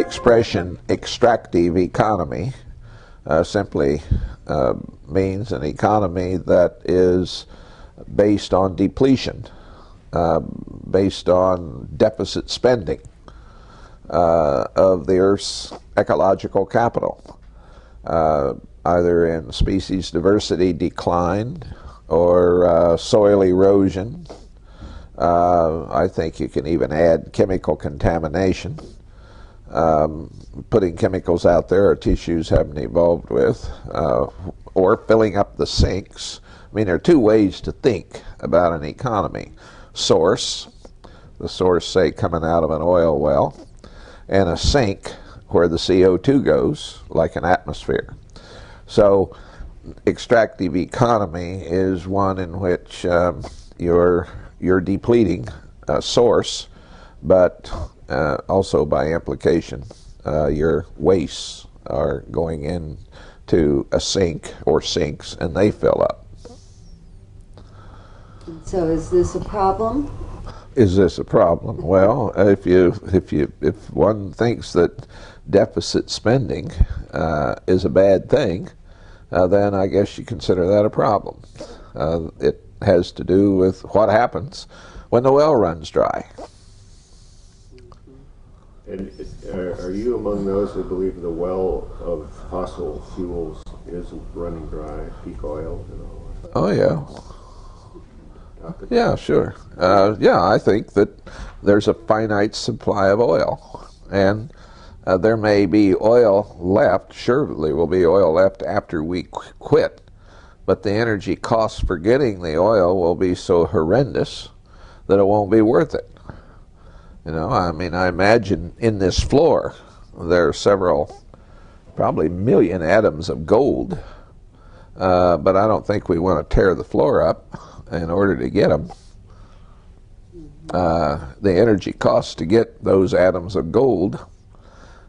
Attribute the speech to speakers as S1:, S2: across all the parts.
S1: expression extractive economy simply means an economy that is based on depletion, based on deficit spending of the Earth's ecological capital, either in species diversity decline or soil erosion. I think you can even add chemical contamination. Putting chemicals out there our tissues haven't evolved with, or filling up the sinks. I mean, there are two ways to think about an economy. Source, the source, say, coming out of an oil well, and a sink where the CO2 goes, like an atmosphere. So extractive economy is one in which you're depleting a source, but also by implication your wastes are going into a sink or sinks and they fill up.
S2: So is this a problem?
S1: Is this a problem? Well, if one thinks that deficit spending is a bad thing, then I guess you consider that a problem. It has to do with what happens when the well runs dry.
S3: And are you among those who believe the well of fossil fuels is running dry, peak oil and all that?
S1: Oh, yeah. Yeah, sure. Yeah, I think that there's a finite supply of oil, and there may be oil left. Surely will be oil left after we quit, but the energy costs for getting the oil will be so horrendous that it won't be worth it. You know, I mean, I imagine in this floor there are several, probably million atoms of gold, but I don't think we want to tear the floor up in order to get them. The energy cost to get those atoms of gold,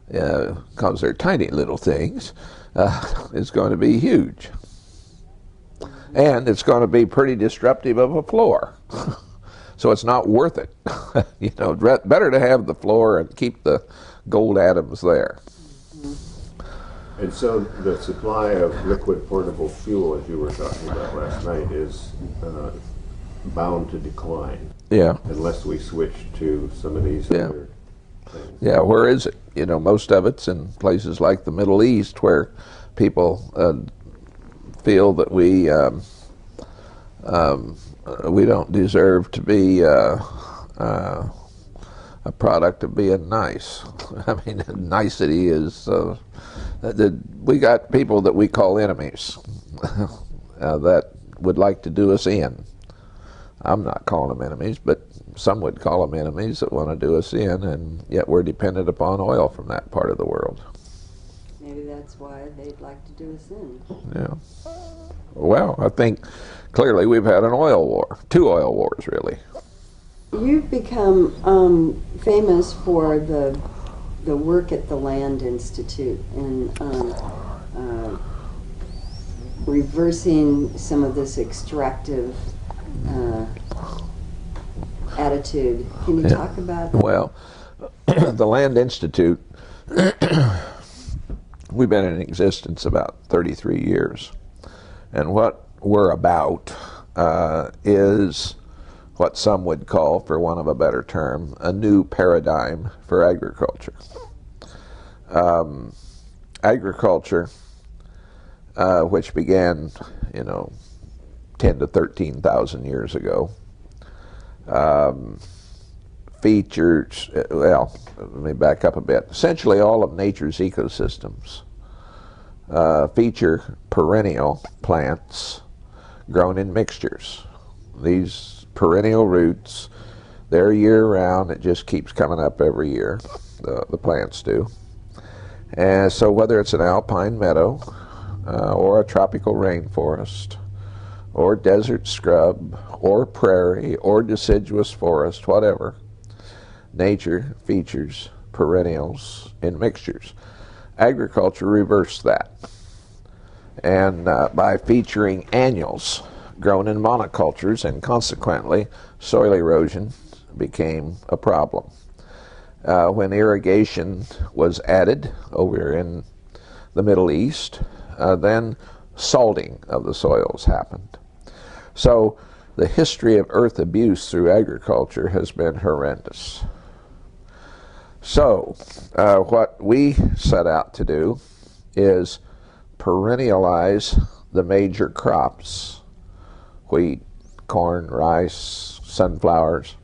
S1: because they're tiny little things, is going to be huge. And it's going to be pretty disruptive of a floor. So it's not worth it. You know, better to have the floor and keep the gold atoms there.
S3: And so the supply of liquid portable fuel, as you were talking about last night, is bound to decline.
S1: Yeah.
S3: Unless we switch to some of these other things.
S1: Yeah, where is it? You know, most of it's in places like the Middle East where people feel that we don't deserve to be a product of being nice. I mean, nicety is, we got people that we call enemies that would like to do us in. I'm not calling them enemies, but some would call them enemies that want to do us in, and yet we're dependent upon oil from that part of the world.
S2: Maybe that's why they'd like to do us in.
S1: Yeah. Well, I think clearly we've had an oil war, 2 oil wars, really.
S2: You've become famous for the work at the Land Institute and reversing some of this extractive attitude. Can you talk about that?
S1: Well, the Land Institute, we've been in existence about 33 years. And what we're about is what some would call, for want of a better term, a new paradigm for agriculture. Agriculture, which began, 10 to 13,000 years ago, features, well, let me back up a bit. Essentially all of nature's ecosystems feature perennial plants grown in mixtures. These perennial roots, they're year-round. It just keeps coming up every year, the plants do. And so whether it's an alpine meadow or a tropical rainforest or desert scrub or prairie or deciduous forest, whatever, nature features perennials in mixtures. Agriculture reversed that, and by featuring annuals grown in monocultures, and consequently soil erosion became a problem. when irrigation was added over in the Middle East, then salting of the soils happened. So the history of earth abuse through agriculture has been horrendous. So what we set out to do is perennialize the major crops: wheat, corn, rice, sunflowers,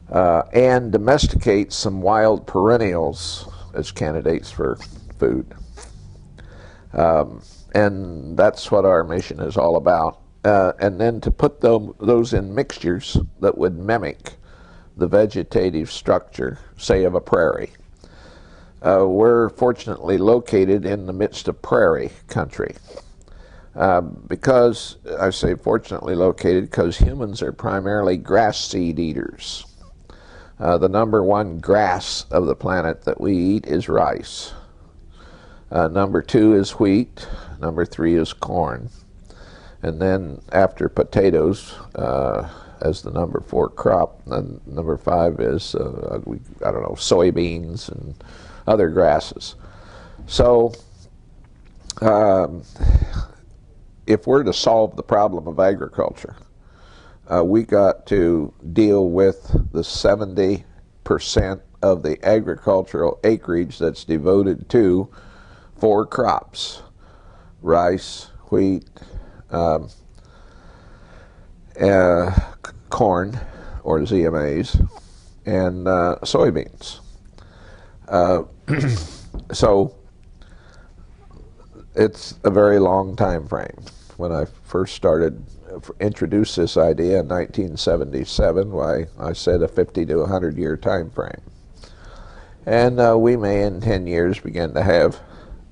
S1: and domesticate some wild perennials as candidates for food. And that's what our mission is all about. And then to put those in mixtures that would mimic the vegetative structure, say, of a prairie. We're fortunately located in the midst of prairie country. Because, I say fortunately located, because humans are primarily grass seed eaters. The number one grass of the planet that we eat is rice. Number two is wheat. Number three is corn. And then after potatoes, as the number 4 crop, then number 5 is, I don't know, soybeans and other grasses. So if we're to solve the problem of agriculture, we got to deal with the 70% of the agricultural acreage that's devoted to 4 crops: rice, wheat, corn, or ZMAs, and soybeans. So it's a very long time frame. When I first introduced this idea in 1977, why, I said a 50 to 100 year time frame. And we may in 10 years begin to have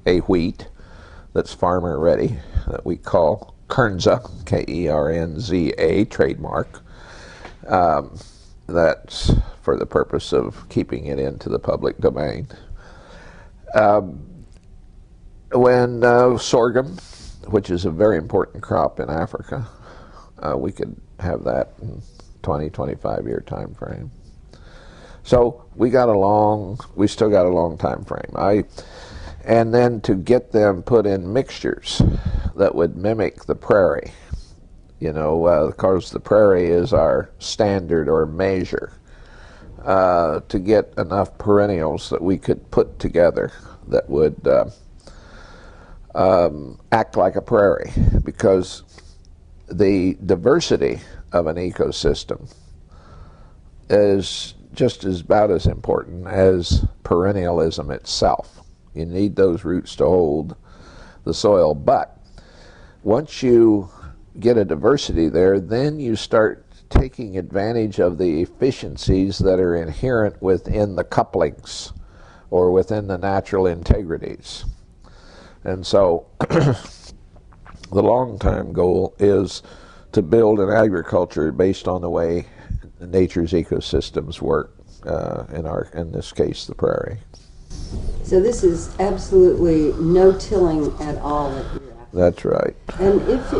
S1: a wheat that's farmer ready, that we call Kernza, K-E-R-N-Z-A, trademark. That's for the purpose of keeping it into the public domain. When sorghum, which is a very important crop in Africa, we could have that in 20-25 year time frame. So we still got a long time frame. And then to get them put in mixtures that would mimic the prairie, because the prairie is our standard or measure, to get enough perennials that we could put together that would act like a prairie, because the diversity of an ecosystem is just about as important as perennialism itself. You need those roots to hold the soil, but once you get a diversity there, then you start taking advantage of the efficiencies that are inherent within the couplings or within the natural integrities. And so the long-term goal is to build an agriculture based on the way nature's ecosystems work, in this case, the prairie.
S2: So this is absolutely no tilling at all that you're after.
S1: That's right.
S2: And if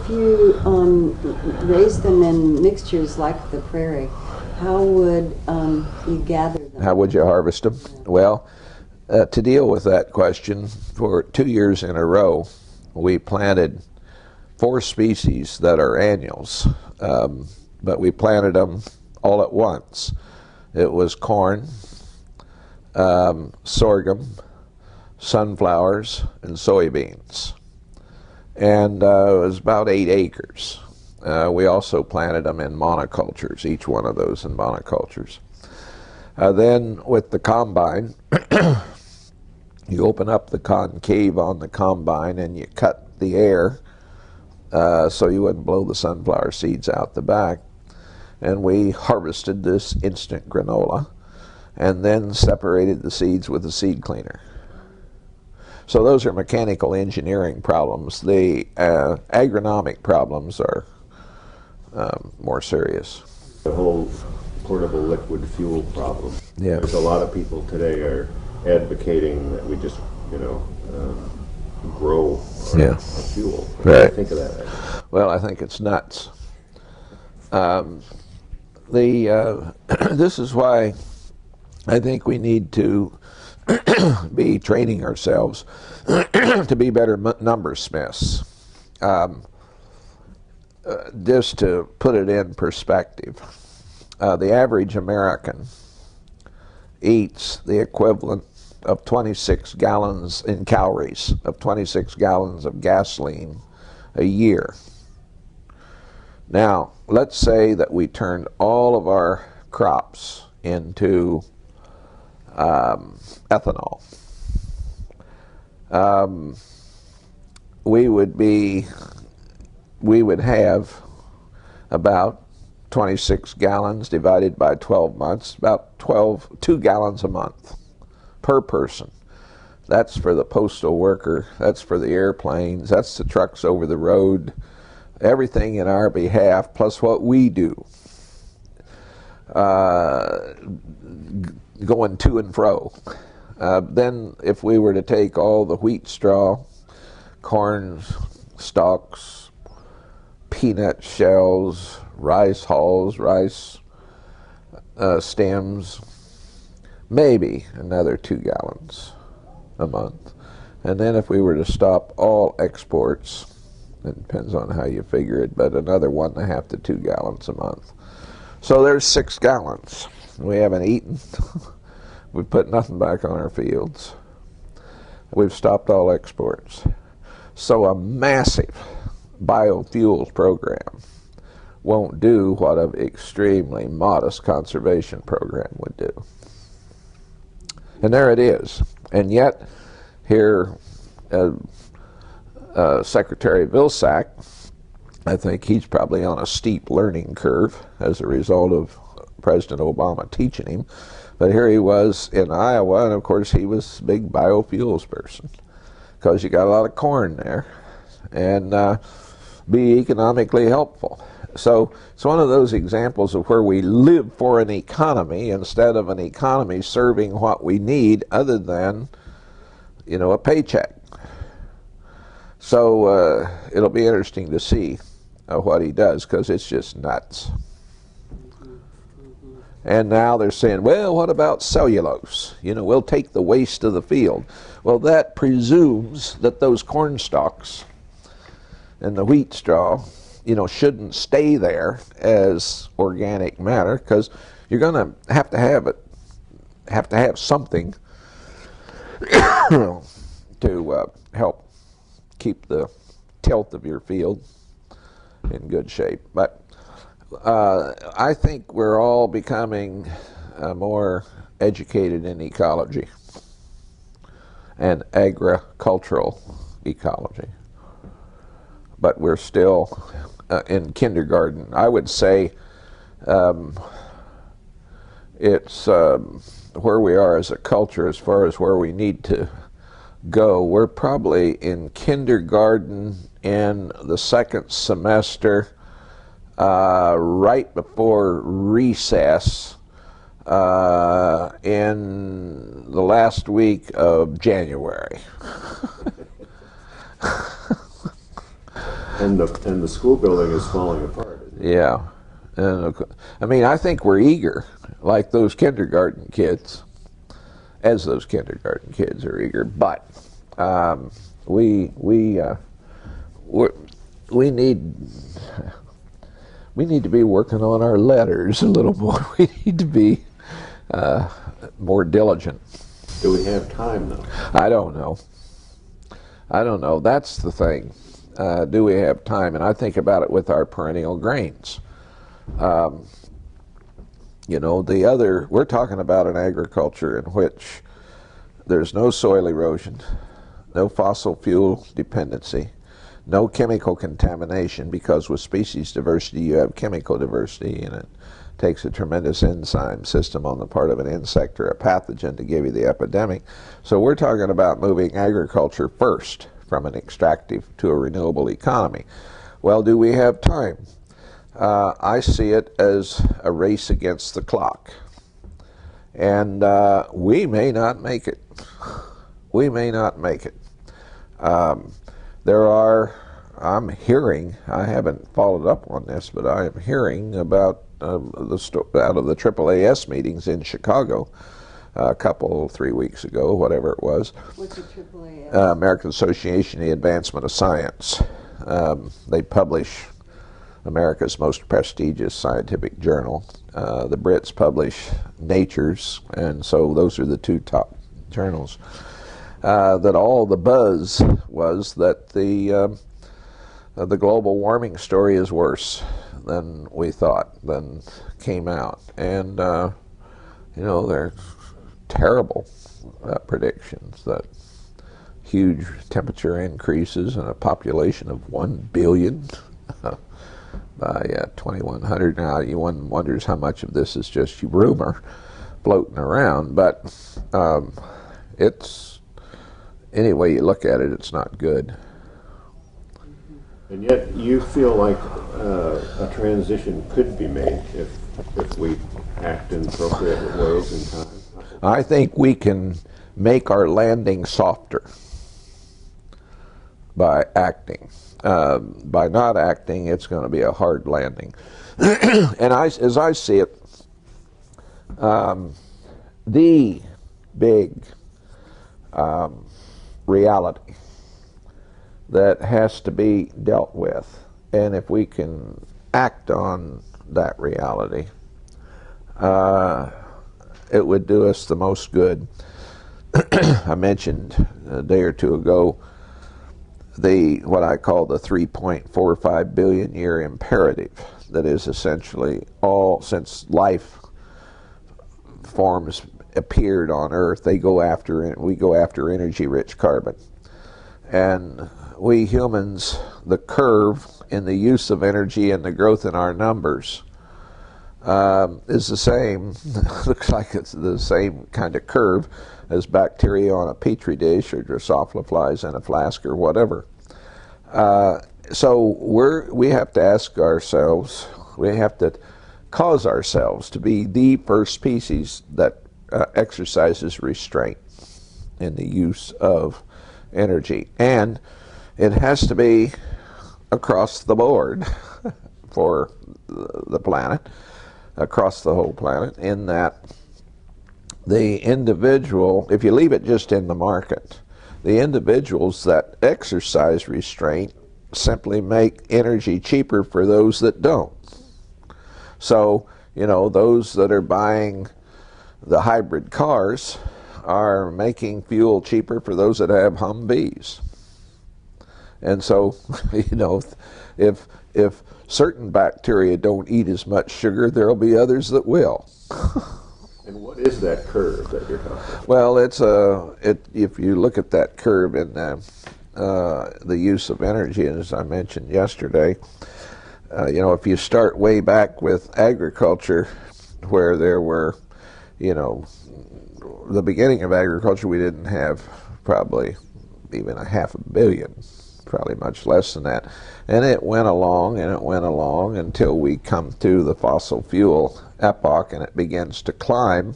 S2: you raise them in mixtures like the prairie, how would you gather them?
S1: How would you harvest them? Well, to deal with that question, for 2 years in a row, we planted 4 species that are annuals, but we planted them all at once. It was corn, sorghum, sunflowers, and soybeans. And it was about 8 acres. We also planted them in monocultures, each one of those in monocultures. Then with the combine, you open up the concave on the combine and you cut the air so you wouldn't blow the sunflower seeds out the back. And we harvested this instant granola and then separated the seeds with a seed cleaner. So those are mechanical engineering problems. The agronomic problems are more serious.
S3: The whole portable liquid fuel problem.
S1: Yeah.
S3: There's a lot of people today are advocating that we just, grow our fuel. What do you think of that?
S1: Well, I think it's nuts. This is why I think we need to be training ourselves to be better numbersmiths. Just to put it in perspective, the average American eats the equivalent of 26 gallons in calories, of 26 gallons of gasoline a year. Now, let's say that we turned all of our crops into ethanol. We would have about 26 gallons divided by 12 months, about 2 gallons a month per person. That's for the postal worker, that's for the airplanes, that's the trucks over the road, everything in our behalf, plus what we do. Going to and fro. Then if we were to take all the wheat straw, corn stalks, peanut shells, rice hulls, rice stems, maybe another 2 gallons a month. And then if we were to stop all exports, it depends on how you figure it, but another 1.5 to 2 gallons a month. So there's 6 gallons. We haven't eaten. We've put nothing back on our fields. We've stopped all exports. So a massive biofuels program won't do what an extremely modest conservation program would do. And there it is. And yet, here, Secretary Vilsack, I think he's probably on a steep learning curve as a result of President Obama teaching him. But here he was in Iowa, and of course he was a big biofuels person because you got a lot of corn there, and be economically helpful. So it's one of those examples of where we live for an economy instead of an economy serving what we need other than, you know, a paycheck. So it'll be interesting to see what he does, because it's just nuts. And now they're saying, well, what about cellulose? You know, we'll take the waste of the field. Well, that presumes that those corn stalks and the wheat straw, you know, shouldn't stay there as organic matter, because you're going to have something to help keep the tilth of your field in good shape. But I think we're all becoming more educated in ecology and agricultural ecology. But we're still in kindergarten. I would say it's where we are as a culture as far as where we need to go. We're probably in kindergarten in the second semester, right before recess, in the last week of January.
S3: And the school building is falling apart.
S1: Yeah. And I mean, I think we're eager, like those kindergarten kids, as those kindergarten kids are eager. But we need to be working on our letters a little more. We need to be more diligent.
S3: Do we have time, though?
S1: I don't know. That's the thing. Do we have time? And I think about it with our perennial grains. You know, we're talking about an agriculture in which there's no soil erosion, no fossil fuel dependency, no chemical contamination, because with species diversity you have chemical diversity, and it takes a tremendous enzyme system on the part of an insect or a pathogen to give you the epidemic. So we're talking about moving agriculture first from an extractive to a renewable economy. Well, do we have time? I see it as a race against the clock. And we may not make it. We may not make it. I'm hearing, I haven't followed up on this, but I am hearing about out of the AAAS meetings in Chicago, 3 weeks ago, whatever it was.
S2: What's a AAA?
S1: American Association of the Advancement of Science. They publish America's most prestigious scientific journal. The Brits publish Nature's, and so those are the two top journals. That all the buzz was that the global warming story is worse than we thought, than came out. And, they're terrible predictions that huge temperature increases and a population of 1 billion by 2100. Now, one wonders how much of this is just rumor floating around, but it's, any way you look at it, it's not good.
S3: And yet you feel like a transition could be made if we act in appropriate ways and time.
S1: I think we can make our landing softer by acting. By not acting, it's going to be a hard landing. And as I see it, the big reality that has to be dealt with, and if we can act on that reality, it would do us the most good. I mentioned a day or two ago what I call the 3.45 billion year imperative, that is essentially all, since life forms appeared on Earth, we go after energy-rich carbon. And we humans, the curve in the use of energy and the growth in our numbers is the same, looks like it's the same kind of curve as bacteria on a petri dish or Drosophila flies in a flask or whatever. So we have to ask ourselves, we have to cause ourselves to be the first species that exercises restraint in the use of energy. And it has to be across the board for the planet, across the whole planet, in that the individual, if you leave it just in the market, the individuals that exercise restraint simply make energy cheaper for those that don't. So, those that are buying the hybrid cars are making fuel cheaper for those that have Humvees. And so, if certain bacteria don't eat as much sugar, there'll be others that will.
S3: And what is that curve that you're talking about?
S1: Well, if you look at that curve in the use of energy, as I mentioned yesterday, if you start way back with agriculture, where there were, the beginning of agriculture, we didn't have probably even 500 million, probably much less than that. And it went along until we come to the fossil fuel epoch, and it begins to climb.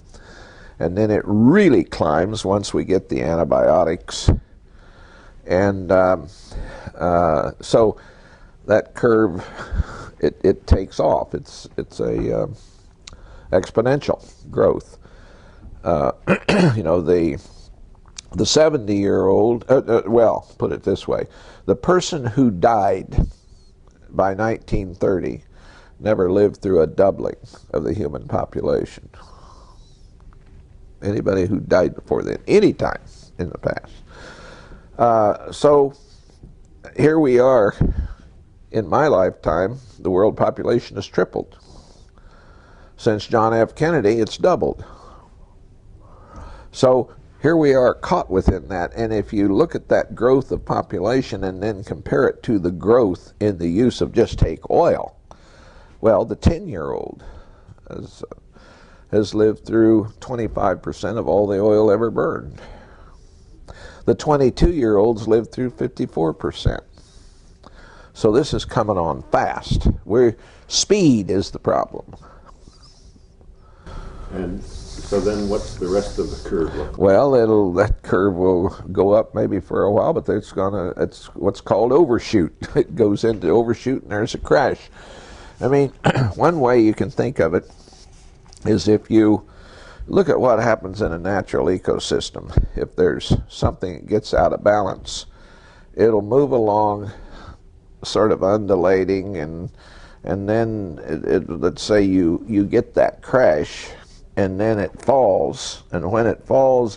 S1: And then it really climbs once we get the antibiotics. And so that curve, it takes off. It's a exponential growth. The 70-year-old, well, put it this way, the person who died by 1930 never lived through a doubling of the human population. Anybody who died before then, any time in the past. So here we are, in my lifetime, the world population has tripled. Since John F. Kennedy, it's doubled. So here we are caught within that, and if you look at that growth of population and then compare it to the growth in the use of, just take oil, well, the 10-year-old has lived through 25% of all the oil ever burned. The 22-year-olds lived through 54%. So this is coming on fast. Speed is the problem.
S3: And so then what's the rest of the curve look like?
S1: Well, that curve will go up maybe for a while, but it's what's called overshoot. It goes into overshoot and there's a crash. I mean, one way you can think of it is if you Look at what happens in a natural ecosystem. If there's something that gets out of balance, it'll move along sort of undulating, and then let's say you get that crash, and then it falls, and when it falls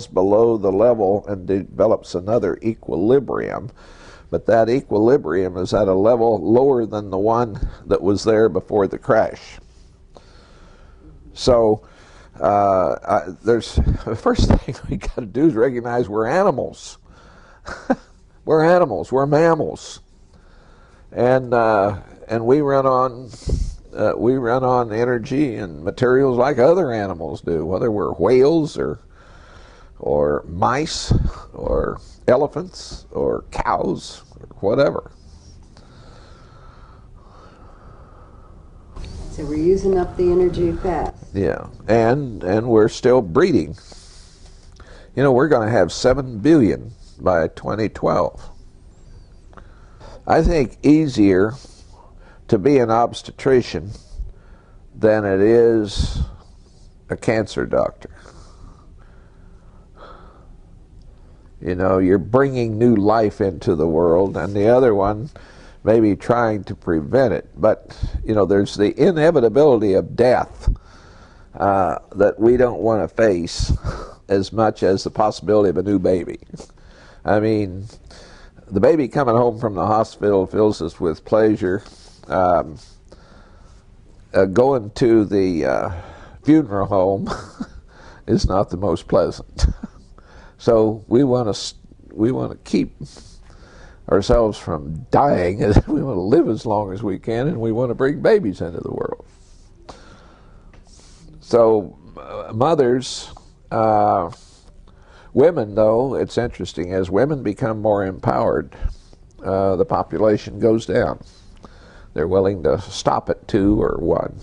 S1: below the level and develops another equilibrium, but that equilibrium is at a level lower than the one that was there before the crash. So the first thing we got to do is recognize we're animals. We're animals. We're mammals, and we run on energy and materials like other animals do, whether we're whales or mice or elephants or cows or whatever.
S2: So we're using up the energy fast.
S1: Yeah, and we're still breeding. You know, we're going to have 7 billion by 2012. I think easier to be an obstetrician than it is a cancer doctor. You know, you're bringing new life into the world, and the other one maybe trying to prevent it. But, you know, there's the inevitability of death that we don't want to face as much as the possibility of a new baby. I mean, the baby coming home from the hospital fills us with pleasure. Going to the funeral home is not the most pleasant. So we want to keep ourselves from dying. We want to live as long as we can, and we want to bring babies into the world. So mothers, women, though, it's interesting. As women become more empowered, the population goes down. They're willing to stop at 2 or 1.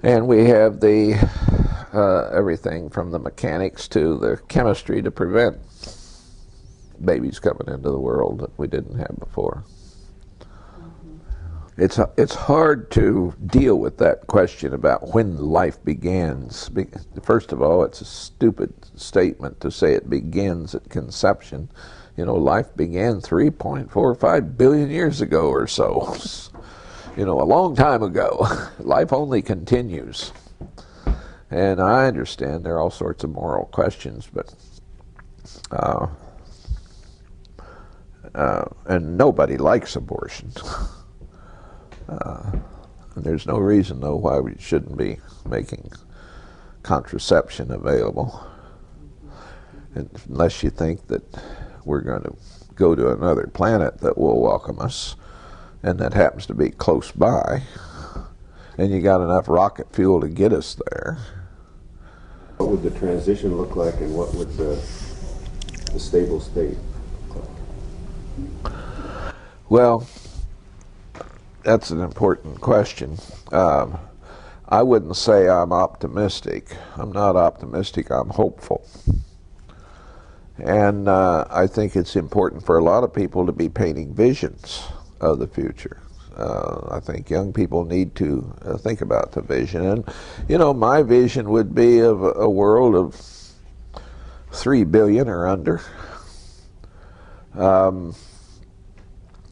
S1: And we have the everything from the mechanics to the chemistry to prevent babies coming into the world that we didn't have before. It's hard to deal with that question about when life begins. First of all, it's a stupid statement to say it begins at conception. You know, life began 3.45 billion years ago or so. You know, a long time ago. Life only continues. And I understand there are all sorts of moral questions, but and nobody likes abortion. And there's no reason, though, why we shouldn't be making contraception available, unless you think that we're going to go to another planet that will welcome us, and that happens to be close by, and you got enough rocket fuel to get us there.
S3: What would the transition look like, and what would the stable state look like?
S1: Well, that's an important question. I wouldn't say I'm optimistic. I'm not optimistic, I'm hopeful. And I think it's important for a lot of people to be painting visions of the future. I think young people need to think about the vision. And, you know, my vision would be of a world of 3 billion or under.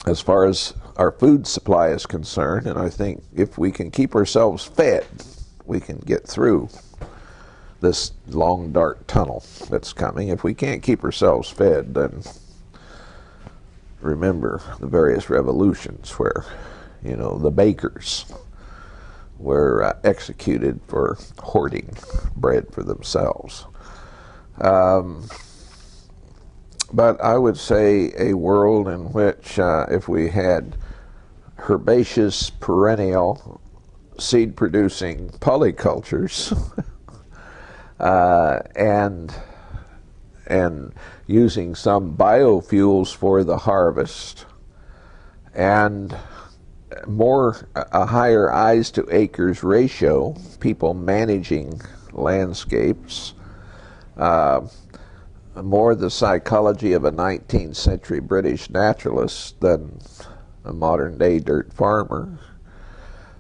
S1: As far as our food supply is concerned, and I think if we can keep ourselves fed, we can get through this long dark tunnel that's coming. If we can't keep ourselves fed, then remember the various revolutions where, you know, the bakers were executed for hoarding bread for themselves. But I would say a world in which if we had herbaceous, perennial, seed-producing polycultures and using some biofuels for the harvest, and a higher eyes to acres ratio, people managing landscapes, more the psychology of a 19th century British naturalist than a modern day dirt farmer.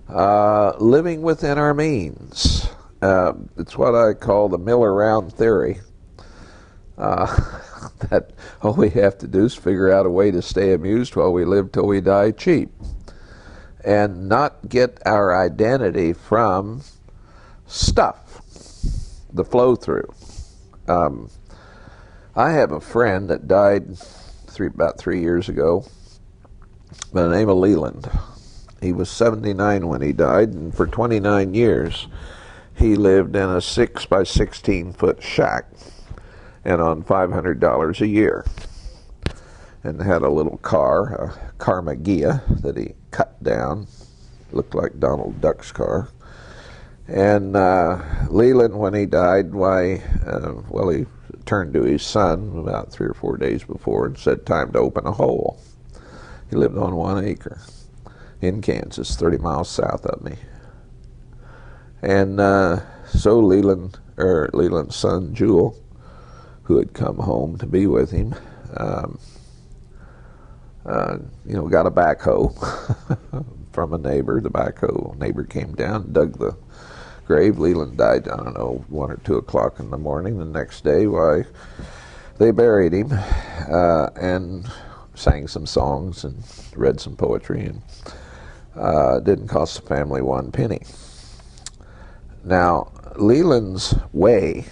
S1: Living within our means. It's what I call the mill around theory. That all we have to do is figure out a way to stay amused while we live till we die cheap. And not get our identity from stuff, the flow through. I have a friend that died about 3 years ago by the name of Leland. He was 79 when he died, and for 29 years he lived in a 6 by 16 foot shack and on $500 a year, and had a little car, a Karma Gia, that he cut down. Looked like Donald Duck's car. And Leland, when he died, he turned to his son about 3 or 4 days before and said, "Time to open a hole." He lived on 1 acre in Kansas, 30 miles south of me. And so Leland's son, Jewel, who had come home to be with him, got a backhoe from a neighbor. The backhoe neighbor came down, dug the grave. Leland died, 1 or 2 o'clock in the morning. The next day, they buried him and sang some songs and read some poetry, and didn't cost the family 1 penny. Now, Leland's way,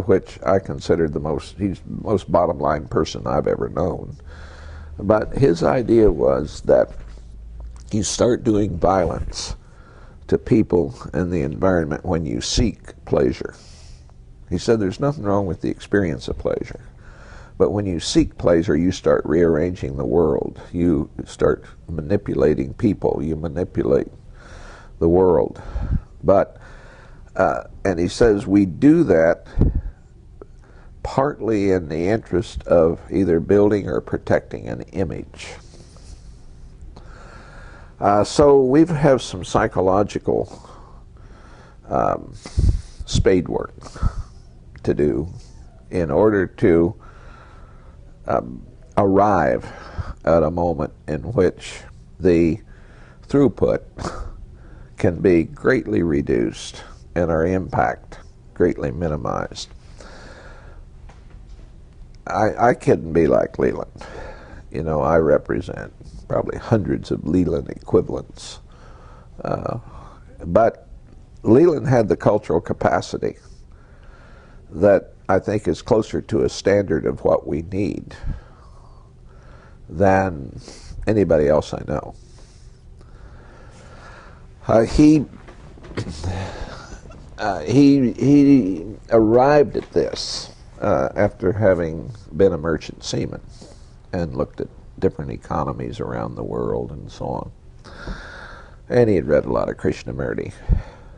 S1: which I consider he's the most bottom line person I've ever known. But his idea was that you start doing violence to people and the environment when you seek pleasure. He said there's nothing wrong with the experience of pleasure, but when you seek pleasure, you start rearranging the world. You start manipulating people. You manipulate the world. And he says we do that partly in the interest of either building or protecting an image. So we have some psychological spade work to do in order to arrive at a moment in which the throughput can be greatly reduced and our impact greatly minimized. I couldn't be like Leland. I represent probably hundreds of Leland equivalents. But Leland had the cultural capacity that I think is closer to a standard of what we need than anybody else I know. He arrived at this after having been a merchant seaman and looked at different economies around the world and so on. And he had read a lot of Krishnamurti.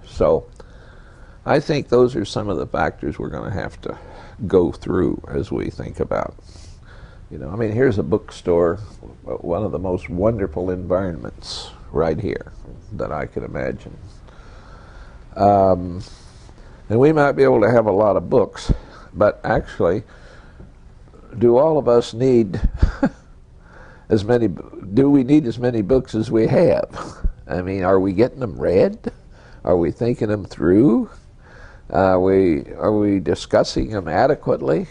S1: So I think those are some of the factors we're going to have to go through as we think about, here's a bookstore, one of the most wonderful environments right here that I could imagine. And we might be able to have a lot of books, but actually, do all of us need do we need as many books as we have? Are we getting them read? Are we thinking them through? Are we discussing them adequately?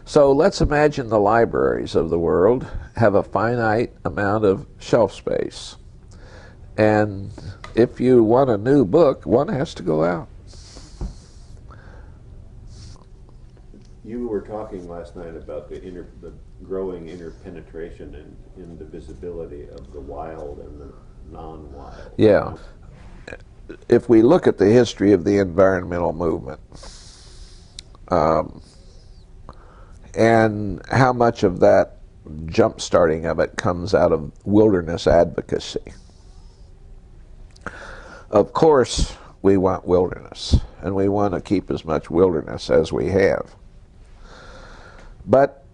S1: So let's imagine the libraries of the world have a finite amount of shelf space. And if you want a new book, one has to go out.
S3: You were talking last night about the growing interpenetration in the visibility of the wild and the non-wild.
S1: Yeah. If we look at the history of the environmental movement, and how much of that jump-starting of it comes out of wilderness advocacy. Of course, we want wilderness, and we want to keep as much wilderness as we have. But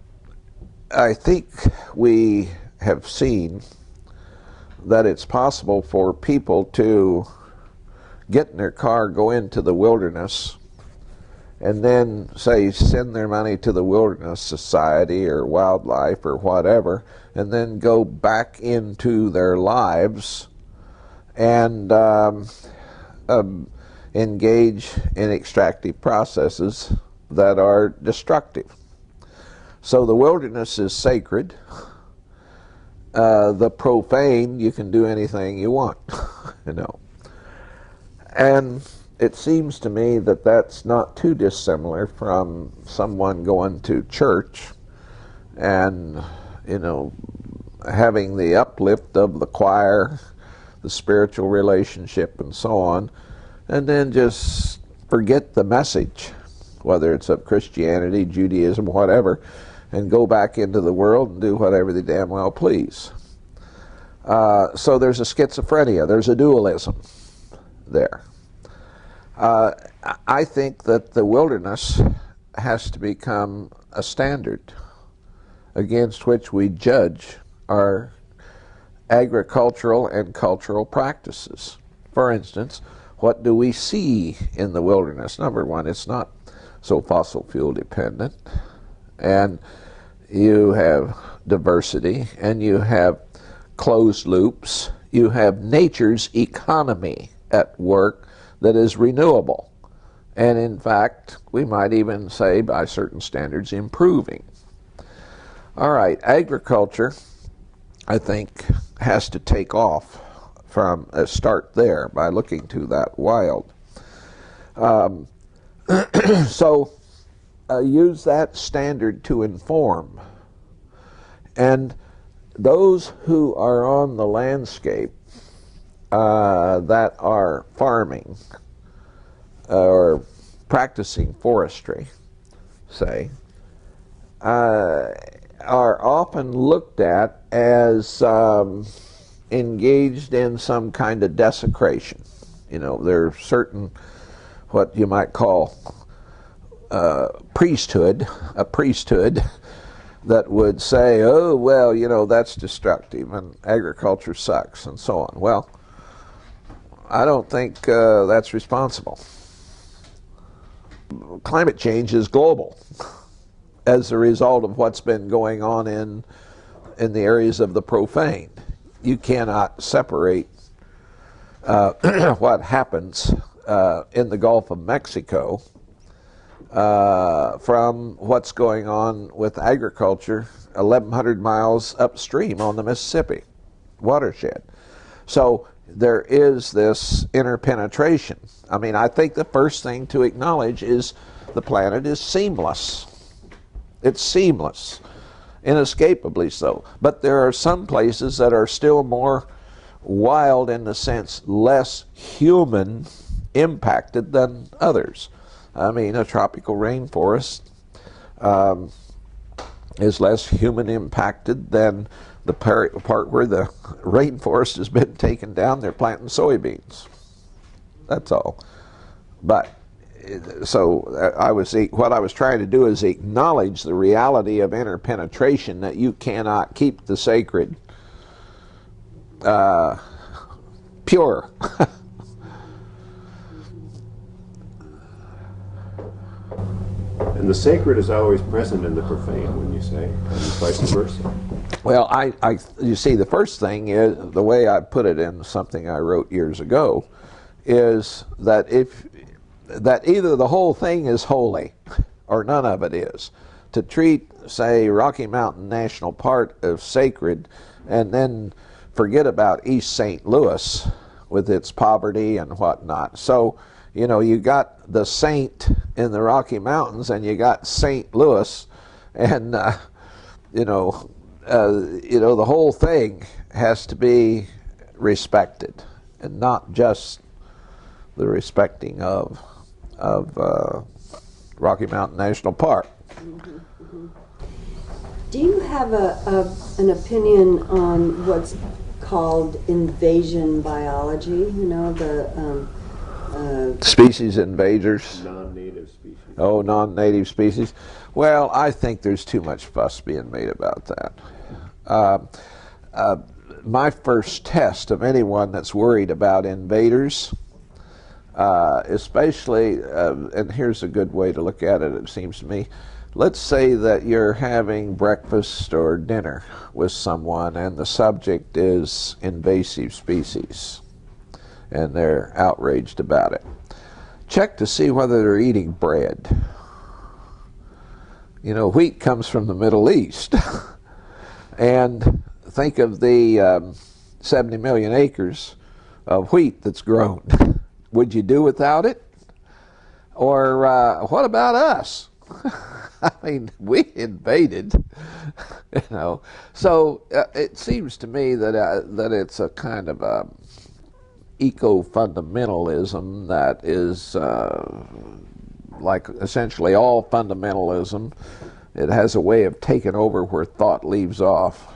S1: I think we have seen that it's possible for people to get in their car, go into the wilderness, and then, say, send their money to the Wilderness Society or wildlife or whatever, and then go back into their lives and engage in extractive processes that are destructive. So the wilderness is sacred. The profane, you can do anything you want, you know. And it seems to me that that's not too dissimilar from someone going to church and, you know, having the uplift of the choir, the spiritual relationship, and so on, and then just forget the message, whether it's of Christianity, Judaism, whatever, and go back into the world and do whatever they damn well please. So there's a schizophrenia, there's a dualism there. I think that the wilderness has to become a standard against which we judge our agricultural and cultural practices. For instance, what do we see in the wilderness? Number one, it's not so fossil fuel dependent, and you have diversity, and you have closed loops, you have nature's economy at work that is renewable, and in fact, we might even say by certain standards improving. All right, agriculture, I think, has to take off from a start there by looking to that wild. So use that standard to inform. And those who are on the landscape that are farming or practicing forestry, say, are often looked at as engaged in some kind of desecration. You know, there are certain, what you might call priesthood, a priesthood that would say, oh, well, you know, that's destructive and agriculture sucks and so on. Well, I don't think that's responsible. Climate change is global as a result of what's been going on in the areas of the profane. You cannot separate what happens in the Gulf of Mexico from what's going on with agriculture 1,100 miles upstream on the Mississippi watershed. So there is this interpenetration. I mean, I think the first thing to acknowledge is the planet is seamless. It's seamless, inescapably so. But there are some places that are still more wild, in the sense less human impacted than others. I mean, a tropical rainforest is less human impacted than the part where the rainforest has been taken down. They're planting soybeans. That's all. But so what I was trying to do is acknowledge the reality of interpenetration, that you cannot keep the sacred pure.
S3: And the sacred is always present in the profane, when you say, and vice versa.
S1: Well, you see, the first thing is, the way I put it in something I wrote years ago, is that either the whole thing is holy or none of it is. To treat, say, Rocky Mountain National Park as sacred and then forget about East St. Louis with its poverty and whatnot. So, you know, you got the saint in the Rocky Mountains and you got St. Louis, and the whole thing has to be respected, and not just the respecting of Rocky Mountain National Park.
S2: Mm-hmm, mm-hmm. Do you have an opinion on what's called invasion biology? You know, the
S1: species invaders.
S3: Non-native species.
S1: Oh, non-native species. Well, I think there's too much fuss being made about that. My first test of anyone that's worried about invaders, especially, and here's a good way to look at it, it seems to me. Let's say that you're having breakfast or dinner with someone and the subject is invasive species. and they're outraged about it. Check to see whether they're eating bread. You know, wheat comes from the Middle East. And think of the 70 million acres of wheat that's grown. Would you do without it? Or what about us? I mean, we invaded, you know. So it seems to me that it's a kind of eco-fundamentalism that is like essentially all fundamentalism. It has a way of taking over where thought leaves off.